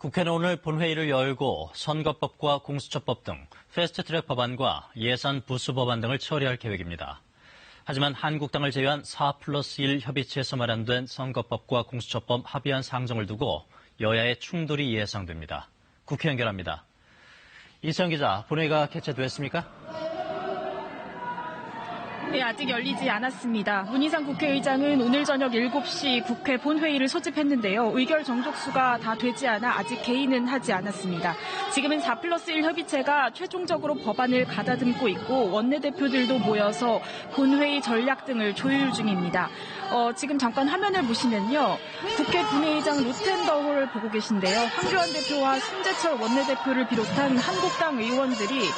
국회는 오늘 본회의를 열고 선거법과 공수처법 등 패스트트랙 법안과 예산 부수 법안 등을 처리할 계획입니다. 하지만 한국당을 제외한 4+1 협의체에서 마련된 선거법과 공수처법 합의안 상정을 두고 여야의 충돌이 예상됩니다. 국회 연결합니다. 이채영 기자, 본회의가 개최됐습니까? 네, 아직 열리지 않았습니다. 문희상 국회의장은 오늘 저녁 7시 국회 본회의를 소집했는데요. 의결 정족수가 다 되지 않아 아직 개의는 하지 않았습니다. 지금은 4+1 협의체가 최종적으로 법안을 가다듬고 있고 원내대표들도 모여서 본회의 전략 등을 조율 중입니다. 지금 잠깐 화면을 보시면요. 국회 본회의장 로텐더홀을 보고 계신데요. 황교안 대표와 심재철 원내대표를 비롯한 한국당 의원들이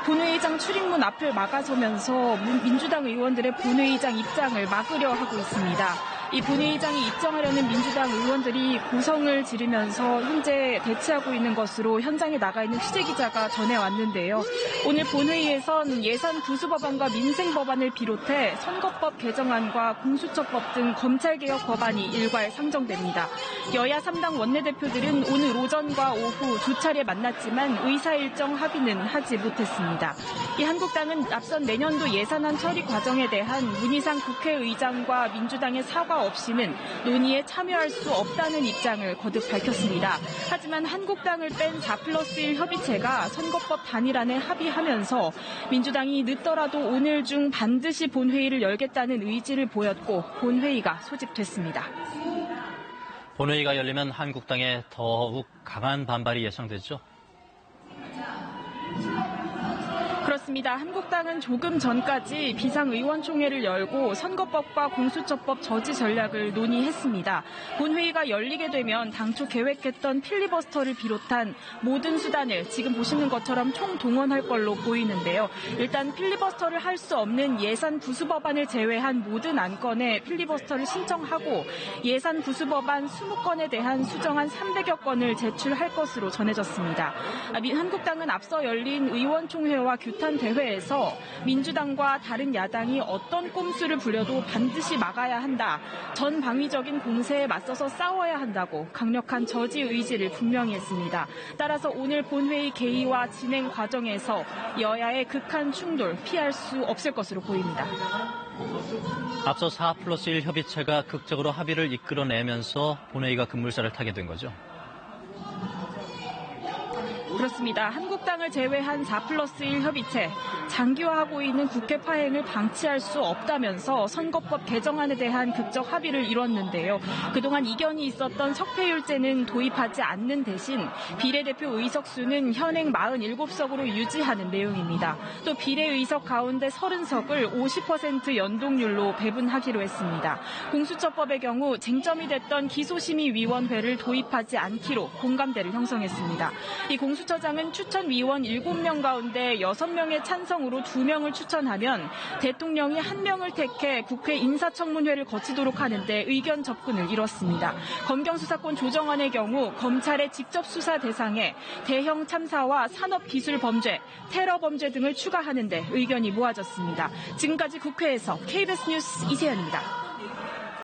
본회의장 출입문 앞을 막아서면서 민주당 의원들의 본회의장 입장을 막으려 하고 있습니다. 이 본회의장에 입장하려는 민주당 의원들이 고성을 지르면서 현재 대치하고 있는 것으로 현장에 나가 있는 취재기자가 전해왔는데요. 오늘 본회의에선 예산 부수법안과 민생법안을 비롯해 선거법 개정안과 공수처법 등 검찰개혁 법안이 일괄 상정됩니다. 여야 3당 원내대표들은 오늘 오전과 오후 두 차례 만났지만 의사일정 합의는 하지 못했습니다. 이 한국당은 앞선 내년도 예산안 처리 과정에 대한 문희상 국회의장과 민주당의 사과 없이는 논의에 참여할 수 없다는 입장을 거듭 밝혔습니다. 하지만 한국당을 뺀 4+1 협의체가 선거법 단일안에 합의하면서 민주당이 늦더라도 오늘 중 반드시 본회의를 열겠다는 의지를 보였고 본회의가 소집됐습니다. 본회의가 열리면 한국당에 더욱 강한 반발이 예상되죠? 그렇습니다. 한국당은 조금 전까지 비상의원총회를 열고 선거법과 공수처법 저지 전략을 논의했습니다. 본회의가 열리게 되면 당초 계획했던 필리버스터를 비롯한 모든 수단을 지금 보시는 것처럼 총동원할 걸로 보이는데요. 일단 필리버스터를 할 수 없는 예산 부수법안을 제외한 모든 안건에 필리버스터를 신청하고 예산 부수법안 20건에 대한 수정안 300여 건을 제출할 것으로 전해졌습니다. 한국당은 앞서 열린 의원총회와 규탄 대회에서 민주당과 다른 야당이 어떤 꼼수를 부려도 반드시 막아야 한다. 전방위적인 공세에 맞서서 싸워야 한다고 강력한 저지 의지를 분명히 했습니다. 따라서 오늘 본회의 개의와 진행 과정에서 여야의 극한 충돌 피할 수 없을 것으로 보입니다. 앞서 4+1 협의체가 극적으로 합의를 이끌어내면서 본회의가 급물살을 타게 된 거죠? 그렇습니다. 한국당을 제외한 4+1 협의체, 장기화하고 있는 국회 파행을 방치할 수 없다면서 선거법 개정안에 대한 극적 합의를 이뤘는데요. 그동안 이견이 있었던 석패율제는 도입하지 않는 대신 비례대표 의석수는 현행 47석으로 유지하는 내용입니다. 또 비례의석 가운데 30석을 50% 연동률로 배분하기로 했습니다. 공수처법의 경우 쟁점이 됐던 기소심의위원회를 도입하지 않기로 공감대를 형성했습니다. 이 공수처장은 추천위원 7명 가운데 6명의 찬성으로 2명을 추천하면 대통령이 1명을 택해 국회 인사청문회를 거치도록 하는데 의견 접근을 이뤘습니다. 검경수사권 조정안의 경우 검찰의 직접 수사 대상에 대형 참사와 산업기술범죄, 테러범죄 등을 추가하는데 의견이 모아졌습니다. 지금까지 국회에서 KBS 뉴스 이세연입니다.